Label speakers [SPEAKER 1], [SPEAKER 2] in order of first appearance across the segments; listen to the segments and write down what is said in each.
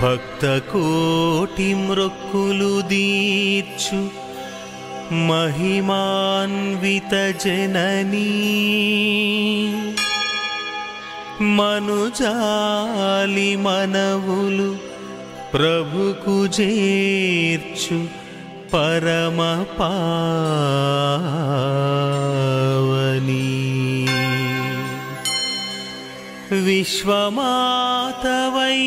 [SPEAKER 1] భక్తకోటి మృక్కులు దీర్చు మహిమాన్విత జననీ మనుజాలి మనవులు ప్రభుకు చేర్చు పరమ పావని విశ్వమాతవై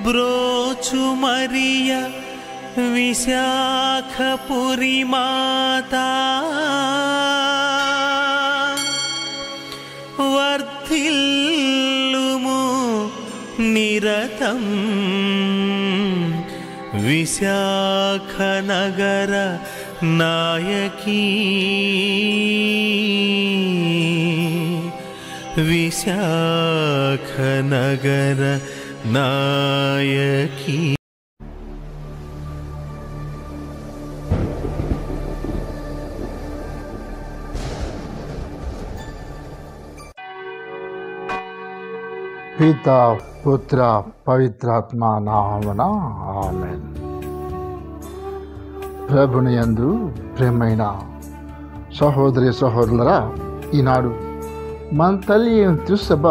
[SPEAKER 1] బ్రోచు మరియ విశాఖపురి మాతా వర్ధిల్లుము నిరతం విశాఖనగర నాయకీ విశాఖనగర నాయకీ.
[SPEAKER 2] పితా పుత్ర పవిత్రాత్మ నామమున ఆమేన్. ప్రభుని యందు ప్రియమైన సహోదరి సహోదరులరా, ఈనాడు మన తల్లి తిరుసభ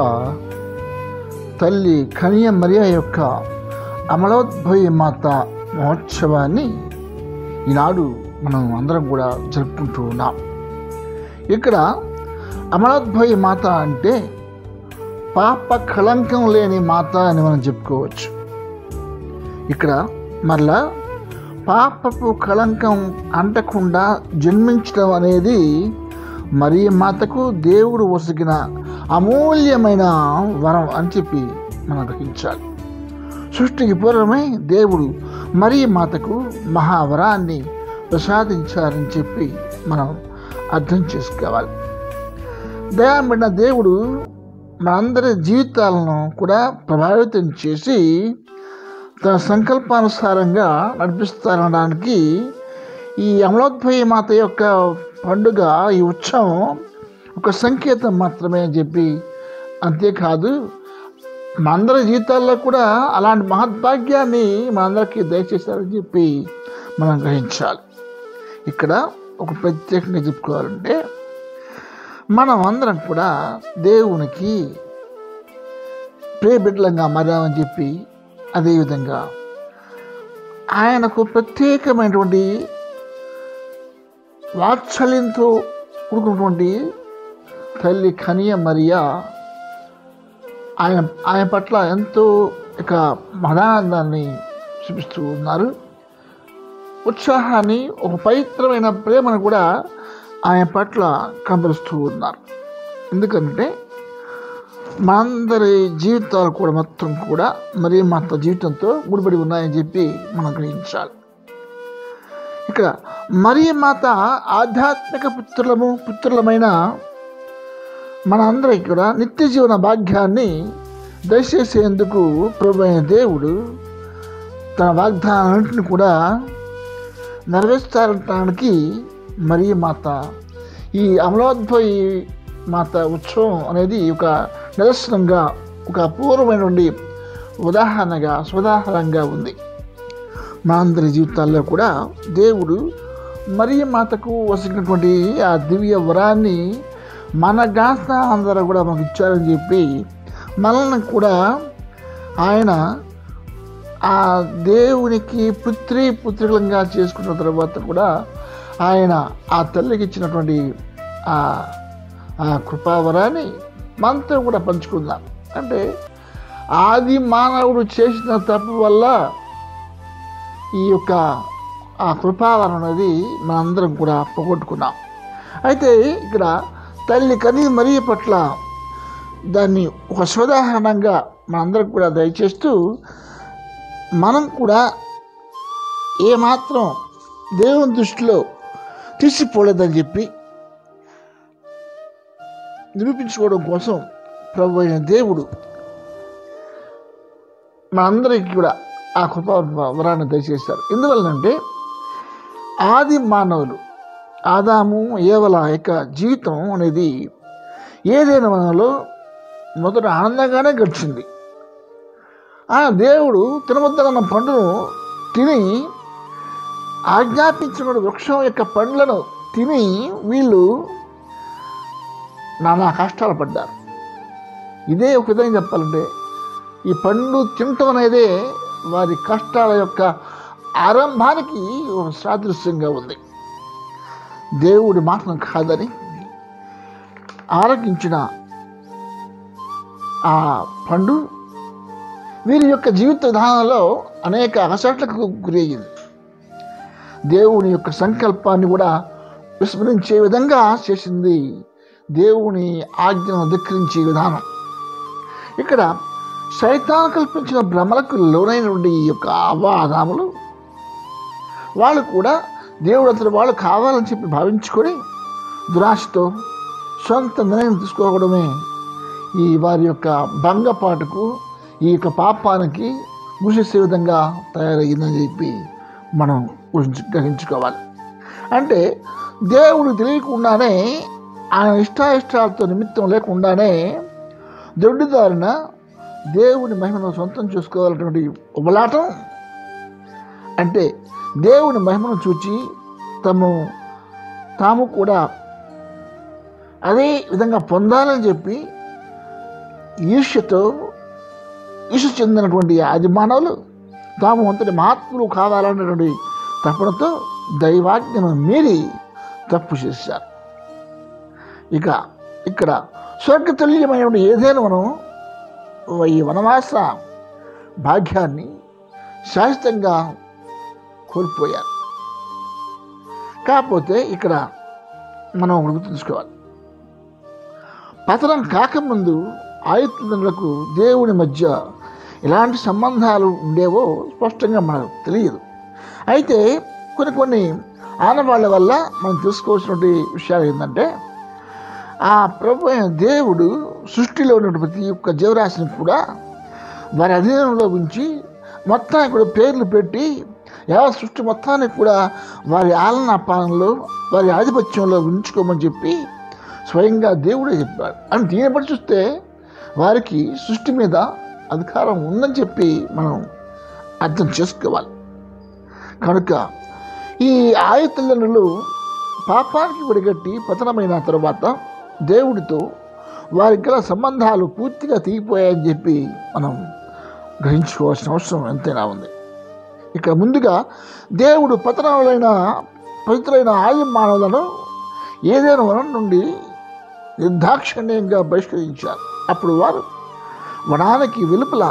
[SPEAKER 2] తల్లి కన్య మరియ యొక్క అమలోద్భవి మాత మహోత్సవాన్ని ఈనాడు మనం అందరం కూడా జరుపుకుంటూ ఉన్నాం. ఇక్కడ అమలోద్భవి మాత అంటే పాప కళంకం లేని మాత అని మనం చెప్పుకోవచ్చు. ఇక్కడ మరలా పాపపు కళంకం అంటకుండా జన్మించడం అనేది మరియ మాతకు దేవుడు ఒసగిన అమూల్యమైన వరం అని చెప్పి మనం గ్రహించాలి. సృష్టికి పూర్వమే దేవుడు మరియ మాతకు మహావరాన్ని ప్రసాదించారని చెప్పి మనం అర్థం చేసుకోవాలి. దయాబడిన దేవుడు మనందరి జీవితాలను కూడా ప్రభావితం చేసి తన సంకల్పానుసారంగా నడిపిస్తారనడానికి ఈ అమలోద్భవి మాత యొక్క పండుగ, ఈ ఉత్సవం ఒక సంకేతం మాత్రమే అని చెప్పి, అంతేకాదు మనందరి జీవితాల్లో కూడా అలాంటి మహద్భాగ్యాన్ని మనందరికీ దయచేశారని చెప్పి మనం గ్రహించాలి. ఇక్కడ ఒక ప్రత్యేకంగా చెప్పుకోవాలంటే, మనం అందరం కూడా దేవునికి ప్రియ బిడ్డలంగా మారామని చెప్పి, అదేవిధంగా ఆయనకు ప్రత్యేకమైనటువంటి వాత్సల్యంతో కూడుకున్నటువంటి తల్లి కన్య మరియ ఆయన పట్ల ఎంతో ఇక మహానందాన్ని చూపిస్తూ ఉన్నారు. ఉత్సాహాన్ని, ఒక పవిత్రమైన ప్రేమను కూడా ఆయన పట్ల కనబరుస్తూ ఉన్నారు. ఎందుకంటే మనందరి జీవితాలు కూడా మొత్తం కూడా మరియ మాత జీవితంతో ముడిపడి ఉన్నాయని చెప్పి మనం గ్రహించాలి. ఇక్కడ మరియ మాత ఆధ్యాత్మిక పుత్రులమైన మన అందరికీ కూడా నిత్య జీవన భాగ్యాన్ని దయచేసేందుకు ప్రభువైన దేవుడు తన వాగ్దానాన్నింటిని కూడా నెరవేర్చాలనడానికి మరియ మాత ఈ అమలోద్భవి మాత ఉత్సవం అనేది ఒక నిదర్శనంగా, ఒక అపూర్వమైనటువంటి ఉదాహరణగా ఉంది. మా అందరి జీవితాల్లో కూడా దేవుడు మరియ మాతకు వసినటువంటి ఆ దివ్య వరాన్ని మన గాథ అందరూ కూడా మాకు ఇచ్చారని చెప్పి, మనల్ని కూడా ఆయన ఆ దేవునికి పుత్రికలంగా చేసుకున్న తర్వాత కూడా ఆయన ఆ తల్లికి ఇచ్చినటువంటి ఆ కృపావరాన్ని మనతో కూడా పంచుకుందాం. అంటే ఆది మానవుడు చేసిన తప్పు వల్ల ఈ యొక్క ఆ కృపావరం అనేది మనందరం కూడా పోగొట్టుకున్నాం. అయితే ఇక్కడ తల్లి కన్య మరియ పట్ల దాన్ని ఒక స్వదాహరణంగా మనందరం కూడా దయచేస్తూ, మనం కూడా ఏమాత్రం దేవుని దృష్టిలో తీసిపోలేదని చెప్పి నిరూపించుకోవడం కోసం ప్రభు అయిన దేవుడు మనందరికీ కూడా ఆ కృపా వరాన్ని దయచేస్తారు. ఎందువల్లంటే ఆది మానవులు ఆదాము ఏవల యొక్క జీవితం అనేది ఏదైనా మనలో మొదట ఆనందంగానే గడిచింది. ఆ దేవుడు తినవద్దన్న పండును తిని ఆజ్ఞాపించిన వృక్షం యొక్క పండ్లను తిని వీళ్ళు నానా కష్టాలు పడ్డారు. ఇదే ఒక విధంగా చెప్పాలంటే ఈ పండు తినటం అనేదే వారి కష్టాల యొక్క ఆరంభానికి ఒక సాదృశ్యంగా ఉంది. దేవుడి మాటను కాదని ఆరగించిన ఆ పండు వీరి యొక్క జీవిత విధానంలో అనేక అగచాట్లకు గురి అయ్యింది. దేవుని యొక్క సంకల్పాన్ని కూడా విస్మరించే విధంగా చేసింది దేవుని ఆజ్ఞను ధిక్కరించే విధానం. ఇక్కడ సైతాను కల్పించిన భ్రమలకు లోనైనటువంటి ఈ యొక్క అవాదాములు వాళ్ళు కూడా దేవుడు అతను వాళ్ళు కావాలని చెప్పి భావించుకొని దురాశతో సొంత నిర్ణయం తీసుకోవడమే ఈ వారి యొక్క భంగపాటుకు ఈ యొక్క పాపానికి గురిసే విధంగా తయారయ్యిందని చెప్పి మనం గ్రహించుకోవాలి. అంటే దేవుడు తెలియకుండానే ఆయన ఇష్టాయిష్టాలతో నిమిత్తం లేకుండానే దొడ్డిదారిన దేవుని మహిమను సొంతం చేసుకోవాలన్నటువంటి ఉబలాటం, అంటే దేవుని మహిమను చూచి తాము కూడా అదే విధంగా పొందాలని చెప్పి ఈర్ష్య చెందినటువంటి ఆది మానవులు తాము అంతటి మహాత్ములు కావాలన్నటువంటి తపనతో దైవాజ్ఞను మీరి తప్పు చేశారు. ఇక ఇక్కడ స్వర్గతుల్యమైనటువంటి ఏదైనా మనం ఈ వనవాస భాగ్యాన్ని శాశ్వతంగా కోల్పోయారు. కాకపోతే ఇక్కడ మనం గుర్తుంచుకోవాలి, పతనం కాకముందు ఆయుర్తులకు దేవుని మధ్య ఎలాంటి సంబంధాలు ఉండేవో స్పష్టంగా మనకు తెలియదు. అయితే కొన్ని ఆనవాళ్ళ వల్ల మనం తెలుసుకోవాల్సినటువంటి విషయాలు ఏంటంటే, ఆ ప్రభు అయిన దేవుడు సృష్టిలో ఉన్నటువంటి ప్రతి ఒక్క జీవరాశిని కూడా వారి అధీనంలో ఉంచి మొత్తానికి కూడా పేర్లు పెట్టి సృష్టి మొత్తానికి కూడా వారి ఆలనా పాలనలో వారి ఆధిపత్యంలో ఉంచుకోమని చెప్పి స్వయంగా దేవుడే చెప్పాడు. అని దీన్ని బట్టి చూస్తే వారికి సృష్టి మీద అధికారం ఉందని చెప్పి మనం అర్థం చేసుకోవాలి. కనుక ఈ ఆయుతల్లులు పాపానికి ఒడిగట్టి పతనమైన తర్వాత దేవుడితో వారికి గల సంబంధాలు పూర్తిగా తెగిపోయాయని చెప్పి మనం గ్రహించుకోవాల్సిన అవసరం ఎంతైనా ఉంది. ఇక ముందుగా దేవుడు పతనములైన పవిత్రులైన ఆది మానవులను ఏదైనా వనం నుండి నిర్దాక్షిణ్యంగా బహిష్కరించారు. అప్పుడు వారు వనానికి వెలుపల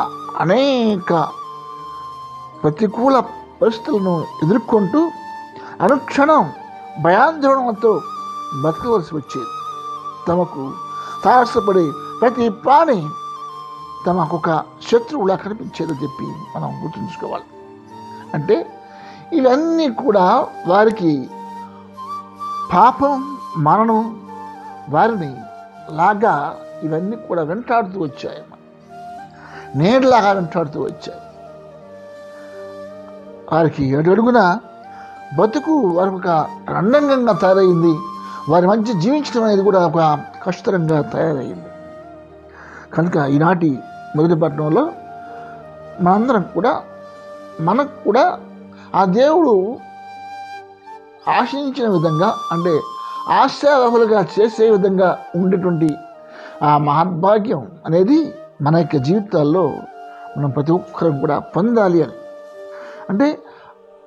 [SPEAKER 2] అనేక ప్రతికూల పరిస్థితులను ఎదుర్కొంటూ అనుక్షణం భయాందోళనతో బతకవలసి వచ్చేది. తమకు తారసపడే ప్రతి ప్రాణి తమకొక శత్రువులా కనిపించేదని చెప్పి మనం గుర్తుంచుకోవాలి. అంటే ఇవన్నీ కూడా వారికి పాపం మరణం వారిని లాగా ఇవన్నీ కూడా వెంటాడుతూ వచ్చాయి, నేడులాగా వెంటాడుతూ వచ్చాయి. వారికి అడుగున బతుకు వారికి ఒక రండంగా తయారైంది. వారి మధ్య జీవించడం అనేది కూడా ఒక కష్టతరంగా తయారైంది. కనుక ఈనాటి మొదటి పట్టణంలో మనందరం కూడా మనకు కూడా ఆ దేవుడు ఆశించిన విధంగా, అంటే ఆశావహులుగా చేసే విధంగా ఉండేటువంటి ఆ మహద్భాగ్యం అనేది మన యొక్క జీవితాల్లో మనం ప్రతి ఒక్కరం కూడా పొందాలి అని. అంటే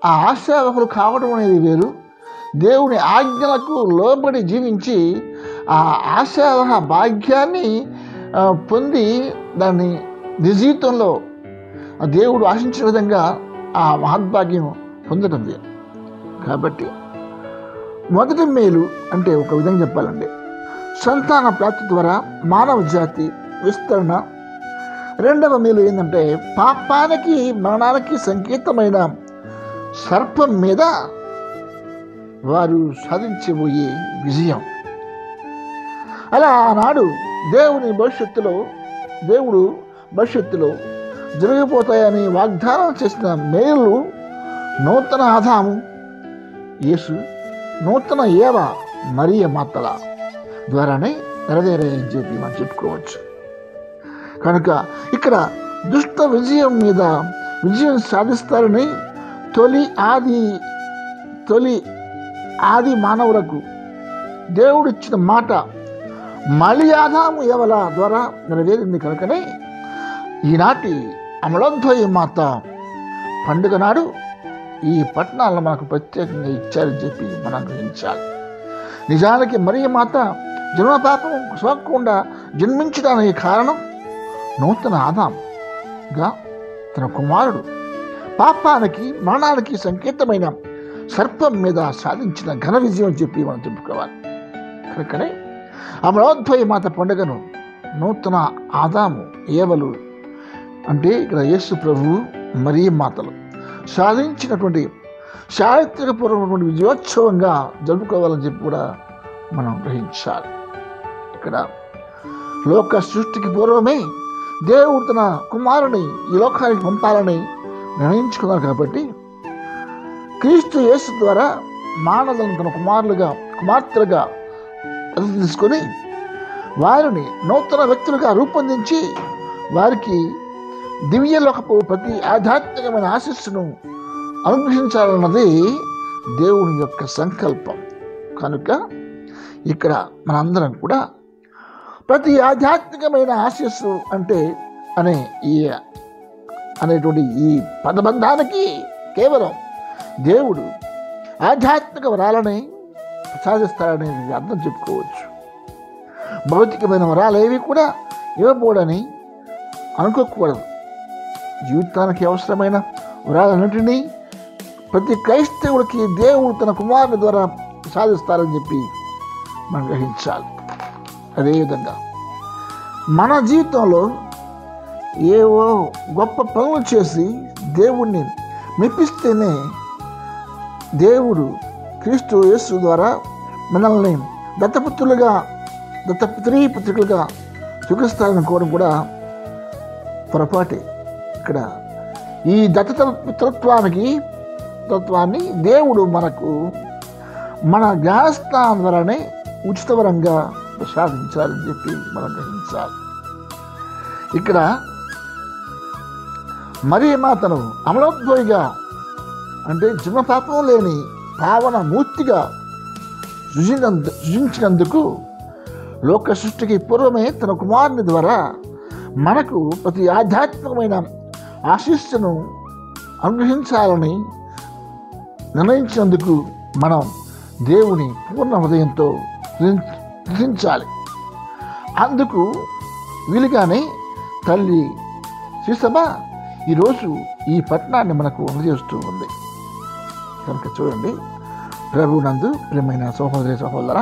[SPEAKER 2] ఆ ఆశావహులు కావడం అనేది వేరు, దేవుని ఆజ్ఞలకు లోబడి జీవించి ఆ ఆశావహ భాగ్యాన్ని పొంది దాన్ని నిజ జీవితంలో దేవుడు ఆశించిన విధంగా ఆ మహద్భాగ్యం పొందడం లేదు. కాబట్టి మొదటి మేలు అంటే ఒక విధంగా చెప్పాలంటే సంతాన ప్రాప్తి ద్వారా మానవ జాతి విస్తరణ. రెండవ మేలు ఏంటంటే పాపానికి మరణానికి సంకేతమైన సర్పం మీద వారు సాధించబోయే విజయం. అలా ఆనాడు దేవుడు భవిష్యత్తులో జరిగిపోతాయని వాగ్దానం చేసిన మేలు నూతన ఆదాము యేసు, నూతన ఏవ మరియ మాతల ద్వారానే నెరవేరాయని చెప్పి మనం చెప్పుకోవచ్చు. కనుక ఇక్కడ దుష్ట విజయం మీద విజయం సాధిస్తారని తొలి ఆది మానవులకు దేవుడిచ్చిన మాట మలి ఆదాము యవల ద్వారా నెరవేరింది కనుకనే ఈనాటి అమలోద్భవి మాత పండుగ నాడు ఈ పట్టణాలను మనకు ప్రత్యేకంగా ఇచ్చారని చెప్పి మనం గ్రహించాలి. నిజానికి మరియ మాత జన్మపాపం సోకకుండా జన్మించడానికి కారణం నూతన ఆదాంగా తన కుమారుడు పాపానికి మరణానికి సంకేతమైన సర్పం మీద సాధించిన ఘన విజయం చెప్పి మనం చెప్పుకోవాలి. కనుకనే అమలోద్భవి మాత పండుగను నూతన ఆదాము ఏవలు అంటే ఇక్కడ యేసు ప్రభువు మరియ మాతలు సాధించినటువంటి చారిత్రకపూర్వమైనటువంటి విజయోత్సవంగా జరుపుకోవాలని చెప్పి కూడా మనం గ్రహించాలి. ఇక్కడ లోక సృష్టికి పూర్వమే దేవుడు తన కుమారుని ఈ లోకానికి పంపాలని నిర్ణయించుకున్నారు కాబట్టి క్రీస్తు యేసు ద్వారా మానవులను తన కుమార్తెలుగా తీసుకొని వారిని నూతన వ్యక్తులుగా రూపొందించి వారికి దివ్యలోకపు ప్రతి ఆధ్యాత్మికమైన ఆశీస్సును అనుగ్రహించాలన్నది దేవుని యొక్క సంకల్పం. కనుక ఇక్కడ మనందరం కూడా ప్రతి ఆధ్యాత్మికమైన ఆశీస్సు అంటే అనేటువంటి ఈ పదబంధానికి కేవలం దేవుడు ఆధ్యాత్మిక వరాలని ప్రసాదిస్తాడనేది అర్థం చెప్పుకోవచ్చు. భౌతికమైన వరాలు ఏవి కూడా ఇవ్వబోడని అనుకోకూడదు. జీవితానికి అవసరమైన వరాలన్నింటినీ ప్రతి క్రైస్తవుడికి దేవుడు తన కుమారుని ద్వారా సాధిస్తారని చెప్పి మనం గ్రహించాలి. అదేవిధంగా మన జీవితంలో ఏవో గొప్ప పనులు చేసి దేవుణ్ణి మెప్పిస్తేనే దేవుడు క్రీస్తు యేసు ద్వారా మనల్ని దత్తపుత్రులుగా చూపిస్తారనుకోవడం కూడా పొరపాటే. ఇక్కడ ఈ తత్వాన్ని దేవుడు మనకు మన జ్ఞానస్థానం ద్వారానే ఉచితవరంగా ప్రసాదించాలని చెప్పి మనం గ్రహించాలి. ఇక్కడ మరియ మాతను అమలోద్భవిగా అంటే జన్మపాపం లేని పావన మూర్తిగా సృజించినందుకు లోక సృష్టికి పూర్వమే తన కుమారుని ద్వారా మనకు ప్రతి ఆధ్యాత్మికమైన ఆశీస్సును అనుగ్రహించాలని నిర్ణయించినందుకు మనం దేవుని పూర్ణ హృదయంతో స్తుతించాలి. అందుకు వీలుగానే తల్లి శ్రీసభ ఈరోజు ఈ పట్టణాన్ని మనకు అందజేస్తూ ఉంది. కనుక చూడండి, ప్రభునందు ప్రియమైన సహోదర,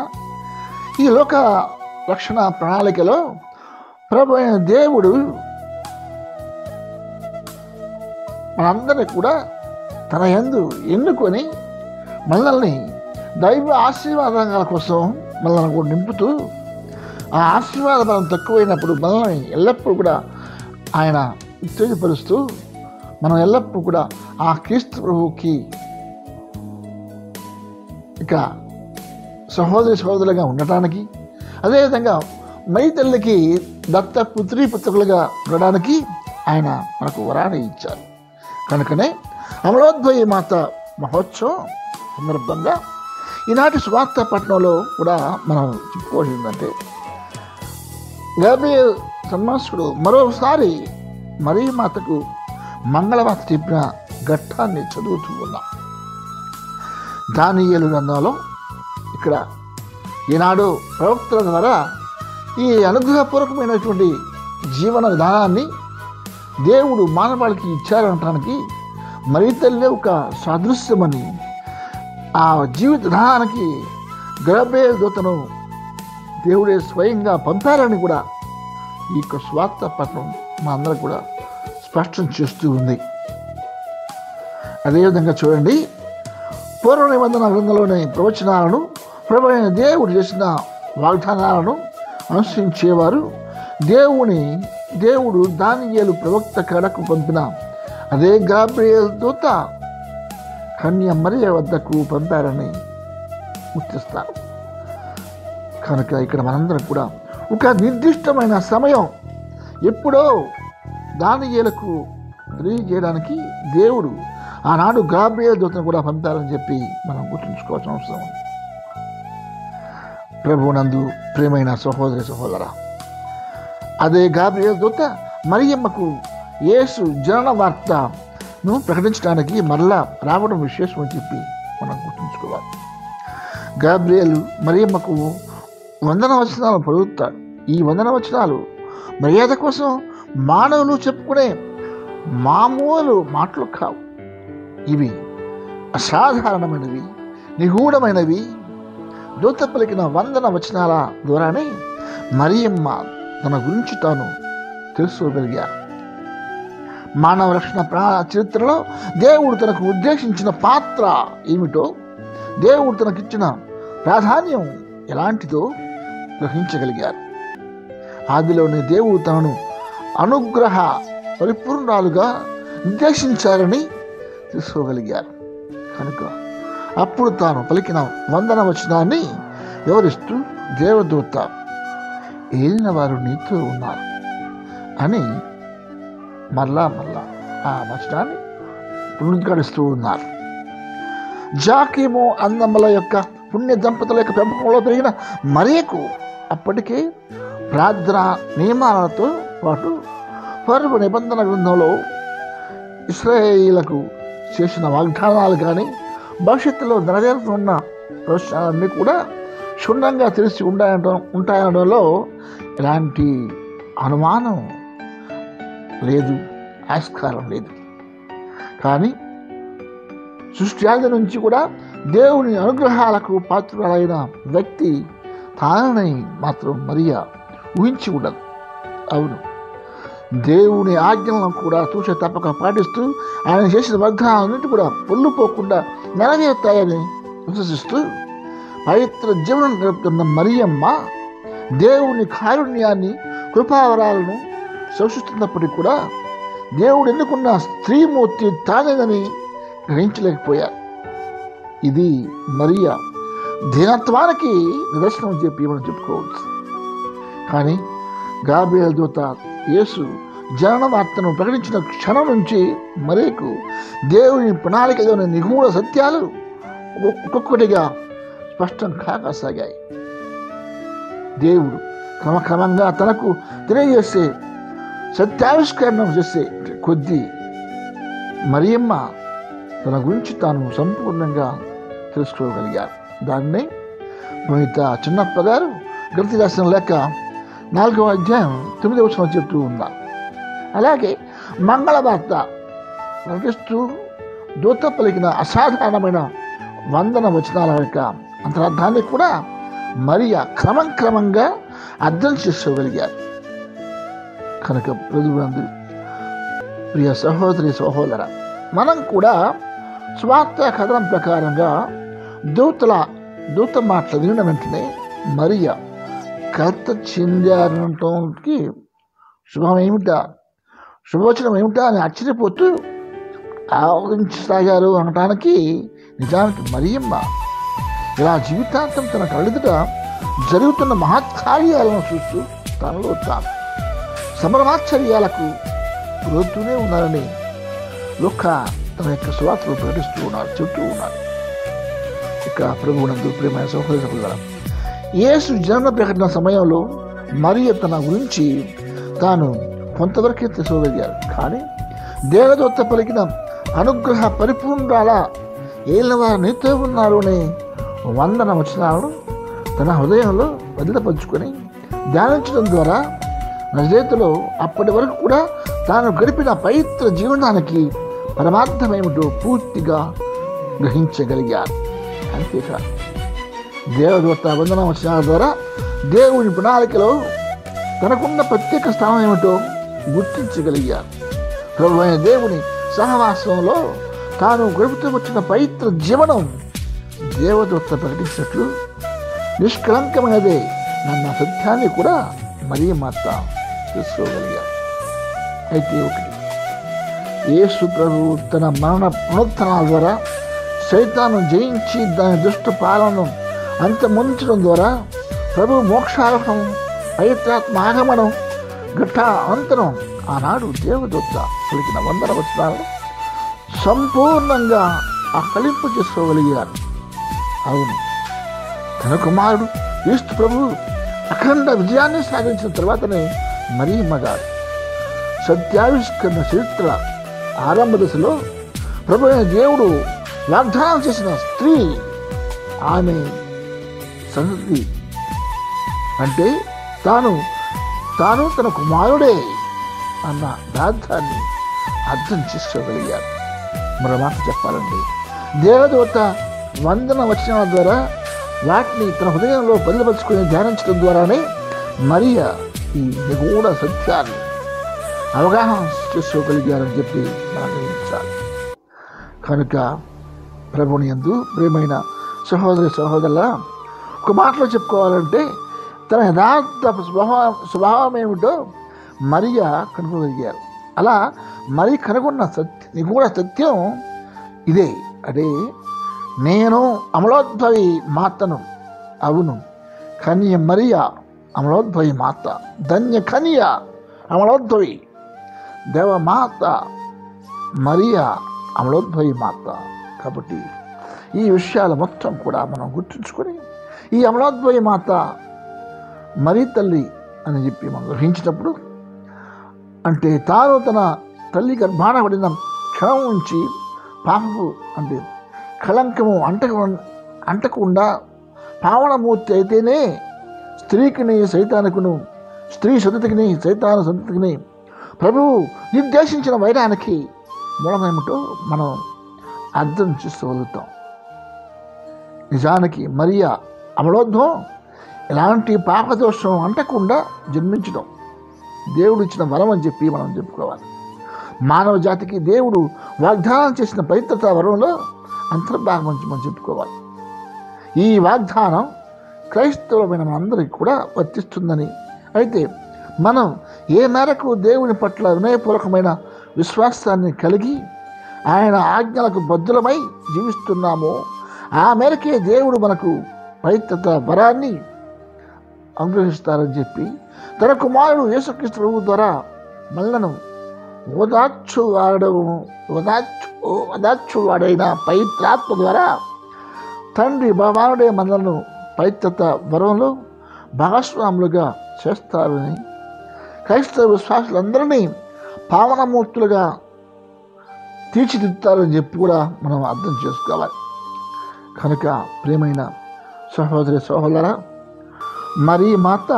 [SPEAKER 2] ఈ లోక రక్షణ ప్రణాళికలో ప్రభు అయిన దేవుడు మనందరినీ కూడా తన యందు ఎన్నుకొని మనల్ని దైవ ఆశీర్వాదాల కోసం మనల్ని కూడా నింపుతూ ఆ ఆశీర్వాద బలం తక్కువైనప్పుడు మనల్ని ఎల్లప్పుడూ కూడా ఆయన ఉత్తేజపరుస్తూ మనం ఎల్లప్పుడూ కూడా ఆ క్రీస్తు ప్రభువుకి ఇక సహోదరులుగా ఉండటానికి, అదేవిధంగా మై తల్లికి పుత్రులుగా ఉండడానికి ఆయన మనకు వరాన్ని ఇచ్చారు. కనుకనే అమలోద్భవి మాత మహోత్సవం సందర్భంగా ఈనాటి సువార్త పట్టణంలో కూడా మనం చెప్పుకోవాల్సిందంటే గాబ్రియల్ సన్మాసుడు మరోసారి మరియ మాతకు మంగళవార్త చెప్పిన ఘట్టాన్ని చదువుతూ ఉన్నాం. దానియేలు గ్రంథంలో ఇక్కడ ఈనాడు ప్రవక్తల ద్వారా ఈ అనుగ్రహపూర్వకమైనటువంటి జీవన విధానాన్ని దేవుడు మానవాళికి ఇచ్చారనటానికి మరి తల్లి ఒక సాదృశ్యమని, ఆ జీవిత విధానానికి గాబ్రియల్ దూతను దేవుడే స్వయంగా పంపారని కూడా ఈ యొక్క స్వార్థ పట్టణం మా అందరూ కూడా స్పష్టం చేస్తూ ఉంది. అదేవిధంగా చూడండి, పూర్వ నిబంధన గ్రంథంలోని ప్రవచనాలను ప్రభు అయిన దేవుడు చేసిన వాగ్దానాలను అనుసరించేవారు దేవుడు దానియేలు ప్రవక్త కడకు పంపిన అదే గాబ్రియల్ దూత కన్య మరియ వద్దకు పంపారని గుర్తిస్తారు. కనుక ఇక్కడ మనందరం కూడా ఒక నిర్దిష్టమైన సమయం ఎప్పుడో దానియేలుకు తెలియజేయడానికి దేవుడు ఆనాడు గాబ్రియల్ దూతను కూడా పంపారని చెప్పి మనం గుర్తుంచుకోవాల్సిన అవసరం ఉంది. ప్రభువునందు ప్రియమైన సహోదరి సహోదరా, అదే గాబ్రియల్ దూత మరియమ్మకు యేసు జనన వార్తను ప్రకటించడానికి మరలా రావడం విశేషం అని చెప్పి మనం గుర్తుంచుకోవాలి. గాబ్రియలు మరియమ్మకు వందన వచనాలు పలుకుతాడు. ఈ వందన వచనాలు మర్యాద కోసం మానవులు చెప్పుకునే మామూలు మాటలు కావు. ఇవి అసాధారణమైనవి, నిగూఢమైనవి. దూత పలికిన వందన వచనాల ద్వారానే మరియమ్మ తన గురించి తాను తెలుసుకోగలిగారు. మానవ రక్షణ చరిత్రలో దేవుడు తనకు ఉద్దేశించిన పాత్ర ఏమిటో, దేవుడు తనకిచ్చిన ప్రాధాన్యం ఎలాంటిదో గ్రహించగలిగారు. ఆదిలోనే దేవుడు తనను అనుగ్రహ పరిపూర్ణాలుగా నిర్దేశించారని తెలుసుకోగలిగారు. కనుక అప్పుడు తాను పలికిన వందన వచనాన్ని వివరిస్తూ దేవదూత ఏలిన వారు నీతో ఉన్నారు అని మరలా ఆ వచనాన్ని పునరుద్ధరిస్తూ ఉన్నారు. జాకీము అన్నమ్మల యొక్క పుణ్య దంపతుల యొక్క పెంపకంలో పెరిగిన మరియకు అప్పటికే ప్రార్థన నియమాలతో పాటు పరువు నిబంధన గ్రంథంలో ఇశ్రాయేలీయులకు చేసిన వాగ్దానాలు కానీ భవిష్యత్తులో నెరవేరుతున్న ప్రవచనాలన్నీ కూడా క్షుణ్ణంగా తెలిసి ఉంటాయనడంలో ఎలాంటి అనుమానం లేదు, ఆస్కారం లేదు. కానీ సృష్టి ఆది నుంచి కూడా దేవుని అనుగ్రహాలకు పాత్రులైన వ్యక్తి తానని మాత్రం మరియా ఊహించి ఉండదు. అవును, దేవుని ఆజ్ఞలను కూడా తూచ తప్పక పాటిస్తూ ఆయన చేసిన వాగ్దానాలన్నింటి కూడా పొల్లుపోకుండా నెరవేరుతాయని విశ్వసిస్తూ పవిత్ర జీవనం గడుపుతున్న మరియమ్మ దేవుని కారుణ్యాన్ని, కృపావరాలను శోషిస్తున్నప్పటికీ కూడా దేవుడు ఎన్నుకున్న స్త్రీమూర్తి తానేదని గ్రహించలేకపోయారు. ఇది మరియా దీనత్వానికి నిదర్శనం అని చెప్పి మనం చెప్పుకోవచ్చు. కానీ గాబ్రియల్ దూత యేసు జనన వార్తను ప్రకటించిన క్షణం నుంచి మరియకు దేవుని ప్రణాళికలోని నిగూఢ సత్యాలు ఒక్కొక్కటిగా స్పష్టం కాసాగాయి. దేవుడు క్రమక్రమంగా తనకు తెలియజేసే సత్యావిష్కరణం చేసే కొద్దీ మరియమ్మ తన గురించి తాను సంపూర్ణంగా తెలుసుకోగలిగారు. దాన్నే పునీత చిన్నప్ప గారు గలతీ రాసిన లేఖ 4వ అధ్యాయం 9వ వచనం చెప్తూ ఉన్నారు. అలాగే మంగళవార్త ప్రకటిస్తూ దూత పలికిన అసాధారణమైన వందన వచనాల యొక్క అంతరార్థాన్ని కూడా మరియా క్రమంగా అర్థం చేసుకోగలిగారు. కనుక ప్రభువునందు ప్రియ సహోదరి సహోదర, మనం కూడా స్వార్థ కథనం ప్రకారంగా దూత మాటలు వినిన వెంటనే మరియా కర్త చెందారనటానికి శుభవచనం ఏమిటా అని ఆశ్చర్యపోతూ ఆవరించసాగారు అనటానికి నిజానికి మరియమ్మ ఇలా జీవితాంతం తన కళ్ళెదుట జరుగుతున్న మహత్కార్యాలను చూస్తూ తనలో తాను సమరమాశ్చర్యాలకు గురవుతూనే ఉన్నారని లూకా తన యొక్క సువార్తలు ప్రకటిస్తూ ఉన్నాడు, చెబుతూ ఉన్నాడు. ఇక ప్రభువునందు ప్రియమైన సహోదరులారా, యేసు జనన ప్రకటన సమయంలో మరియ తన గురించి తాను కొంతవరకే తెలుసుకోగలిగారు. కానీ దేవదూత పలికిన అనుగ్రహ పరిపూర్ణాల ఏళ్ళవారు నీతో ఉన్నారు అనే వందన వచనాలను తన హృదయంలో వదిలిపరుచుకొని ధ్యానించడం ద్వారా నజరేతులో అప్పటి వరకు కూడా తాను గడిపిన పవిత్ర జీవనానికి పరమార్థమేమిటో పూర్తిగా గ్రహించగలిగారు. అంతేకాదు, దేవదూత వందన వచనాల ద్వారా దేవుని ప్రణాళికలో తనకున్న ప్రత్యేక స్థానం ఏమిటో గుర్తించగలిగారు. ప్రభు అయిన దేవుని సహవాసంలో తాను గడుపుతూ వచ్చిన పవిత్ర జీవనం దేవదూత ప్రకటించినట్లు నిష్కలంకమైనదే నన్న సత్యాన్ని కూడా మరియమాత తెలుసుకోగలిగారు. అయితే ఒకటి, యేసు ప్రభు తన మరణ పునరుత్థానాల ద్వారా సైతాను జయించి దాని దుష్ట పాలనను అంతమొందించడం ద్వారా ప్రభు మోక్షారోహణం, పవిత్రాత్మ ఆగమనం, ఘట్టాంతరం ఆనాడు దేవదూత పలికిన 100 వచనాలను సంపూర్ణంగా ఆకలింపు చేసుకోగలిగారు. అవును, తన కుమారుడు క్రీస్తు ప్రభువు అఖండ విజయాన్ని సాధించిన తర్వాతనే మరియమ్మ గారు సత్యావిష్కరణ చరిత్ర ఆరంభ దశలో ప్రభు అయిన దేవుడు వాగ్దానం చేసిన స్త్రీ, ఆమె సంతతి అంటే తాను తన కుమారుడే అన్న దార్థాన్ని అర్థం చేసుకోగలిగారు. మరో మాట చెప్పాలంటే దేవదూత 100 వచనాల ద్వారా వాటిని తన హృదయంలో బదిలిపరుచుకుని ధ్యానించడం ద్వారానే మరియ ఈ నిగూఢ సత్యాన్ని అవగాహన చేసుకోగలిగారని చెప్పి మనం గ్రహించాలి. కనుక ప్రభుని యందు ప్రియమైన సహోదరి సహోదరుల, ఒక మాటలో చెప్పుకోవాలంటే తన యథార్థ స్వభావం ఏమిటో మరియ కనుగొనగలిగారు. అలా మరి కనుగొన్న నిగూఢ సత్యం ఇదే. అదే, నేను అమలోద్భవి మాతను. అవును, కన్య మరియ అమలోద్భవి మాత, ధన్య కన్య అమలోద్భవి దేవమాత మరియ అమలోద్భవి మాత. కాబట్టి ఈ విషయాలు మొత్తం కూడా మనం గుర్తుంచుకొని ఈ అమలోద్భవి మాత మరి తల్లి అని చెప్పి మనం గ్రహించినప్పుడు, అంటే తాను తన తల్లి గర్భాన పడిన క్షణం నుంచి పాపపు అంటే కళంకము అంటకుండా పావనమూర్తి అయితేనే స్త్రీకిని సైతానికును, స్త్రీ సంతతికిని సైతాను సంతతికిని ప్రభువు నిర్దేశించిన వైరానికి మూలమేమిటో మనం అర్థం చేసుకోగలుగుతాం. నిజానికి మరియ అమలోద్భవం ఎలాంటి పాపదోషం అంటకుండా జన్మించడం దేవుడు ఇచ్చిన వరం అని చెప్పి మనం చెప్పుకోవాలి. మానవ జాతికి దేవుడు వాగ్దానం చేసిన పవిత్రత వరంలో అంతర్భాగం నుంచి మనం చెప్పుకోవాలి. ఈ వాగ్దానం క్రైస్తవులమైన మనందరికీ కూడా వర్తిస్తుందని, అయితే మనం ఏ మేరకు దేవుని పట్ల వినయపూర్వకమైన విశ్వాసాన్ని కలిగి ఆయన ఆజ్ఞలకు బద్ధులమై జీవిస్తున్నామో ఆ మేరకే దేవుడు మనకు పవిత్రత వరాన్ని అనుగ్రహిస్తారని చెప్పి తన కుమారుడు యేసుక్రీస్తు ప్రభువు ద్వారా మనలను ఓదార్చువాడైన పవిత్రాత్మ ద్వారా తండ్రి భగవానుడే మనలను పవిత్రత వరంలో భాగస్వాములుగా చేస్తారని, క్రైస్తవ విశ్వాసులందరినీ పావనమూర్తులుగా తీర్చిదిద్దుతారని చెప్పి కూడా మనం అర్థం చేసుకోవాలి. కనుక ప్రియమైన సహోదరి సహోదర, మరి మాత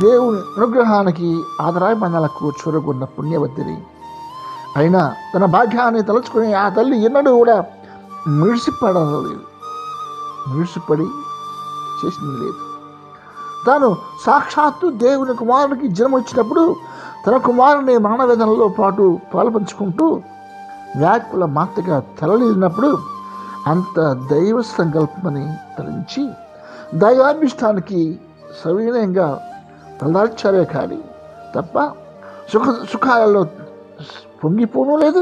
[SPEAKER 2] దేవుని అనుగ్రహానికి ఆదరాభిమానాలకు చూరగొన్న పుణ్యవతిని అయినా తన భాగ్యాన్ని తలుచుకుని ఆ తల్లి ఎన్నడూ కూడా మిడిసిపడి చేసింది లేదు. తాను సాక్షాత్తు దేవుని కుమారునికి జన్మ ఇచ్చినప్పుడు తన కుమారుని మరణవేదనలో పాటు పాల్పంచుకుంటూ వ్యాకుల మాతగా తరలినప్పుడు అంత దైవ సంకల్పమని తలంచి దైవాభిష్టానికి సవినయంగా తలదాల్చారే కానీ తప్ప సుఖాలలో పొంగిపోవడం లేదు,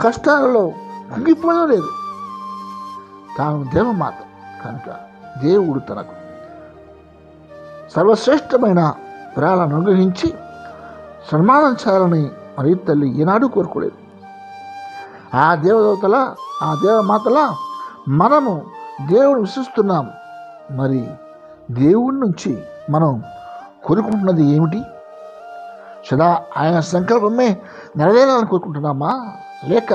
[SPEAKER 2] కష్టాలలో పొంగిపోవడం లేదు. తాను దేవమాత కనుక దేవుడు తనకు సర్వశ్రేష్టమైన వరాలను అనుగ్రహించి సన్మానించాలని మరి తల్లి ఈనాడు కోరుకోలేదు. ఆ దేవమాతల మనము దేవుడు విశ్వసిస్తున్నాం. మరి దేవుడి నుంచి మనం కోరుకుంటున్నది ఏమిటి? సదా ఆయన సంకల్పమే నెరవేరాలని కోరుకుంటున్నామా, లేక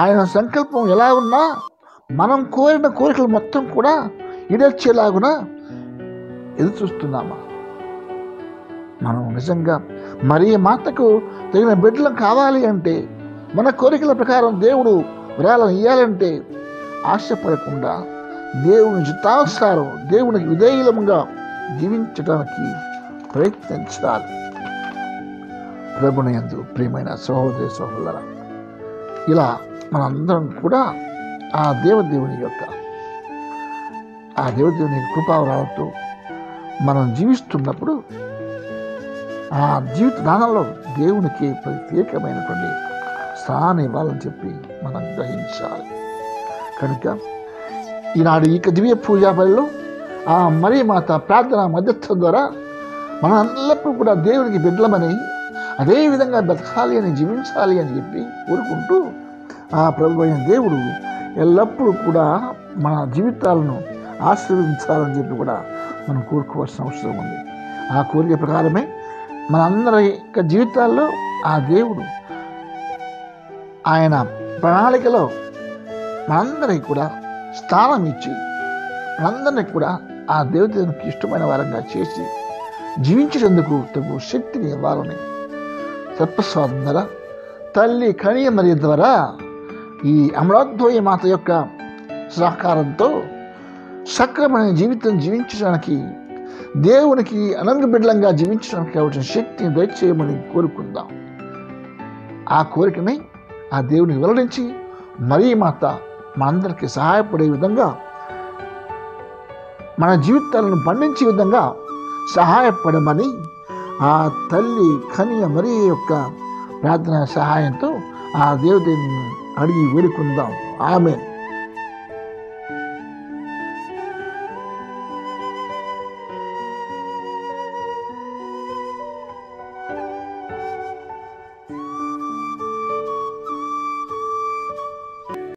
[SPEAKER 2] ఆయన సంకల్పం ఎలా ఉన్నా మనం కోరిన కోరికలు మొత్తం కూడా ఈడేర్చేలాగున ఎదురు చూస్తున్నామా? మనం నిజంగా మరి మాతకు తగిన బిడ్డలు కావాలి అంటే, మన కోరికల ప్రకారం దేవుడు విరాళం ఇవ్వాలంటే ఆశపడకుండా దేవుని చిత్తానుసారం దేవునికి విధేయులంగా జీవించడానికి ప్రయత్నించాలి. ప్రభునందు ప్రియమైన సహోదరి సహోదరులారా, ఇలా మనందరం కూడా ఆ దేవదేవుని కృపావరాలతో మనం జీవిస్తున్నప్పుడు ఆ జీవిత దానంలో దేవునికి ప్రత్యేకమైనటువంటి స్థానం ఇవ్వాలని చెప్పి మనం గ్రహించాలి. కనుక ఈనాడు ఈ దివ్య పూజా బలిలో ఆ మరియ మాత ప్రార్థన మధ్యస్థం ద్వారా మన ఎల్లప్పుడూ కూడా దేవునికి బిడ్డలమని అదే విధంగా బ్రతకాలి అని, జీవించాలి అని చెప్పి కోరుకుంటూ ఆ ప్రభు అయిన దేవుడు ఎల్లప్పుడూ కూడా మన జీవితాలను ఆశీర్వదించాలని చెప్పి కూడా మనం కోరుకోవాల్సిన అవసరం ఉంది. ఆ కోరిక ప్రకారమే మనందరి యొక్క జీవితాల్లో ఆ దేవుడు ఆయన ప్రణాళికలో మనందరికీ కూడా స్థానం ఇచ్చి మనందరినీ కూడా ఆ దేవతలకు ఇష్టమైన వారంగా చేసి జీవించేందుకు తగు శక్తిని ఇవ్వాలని సర్పస్వాదం ద్వారా తల్లి కనియ మరియ ద్వారా ఈ అమలాద్వయ మాత యొక్క సహకారంతో సక్రమైన జీవితం జీవించడానికి, దేవునికి అనంగ బిడ్డలంగా జీవించడానికి కావాల్సిన శక్తిని దయచేయమని కోరుకుందాం. ఆ కోరికని ఆ దేవుని వెల్లడించి మరియ మాత మనందరికీ సహాయపడే విధంగా, మన జీవితాలను పండించే విధంగా సహాయపడమని ఆ తల్లి కనియ మరియ యొక్క ప్రార్థన సహాయంతో ఆ దేవుడిని అడిగి వేడుకుందాం. ఆమేన్.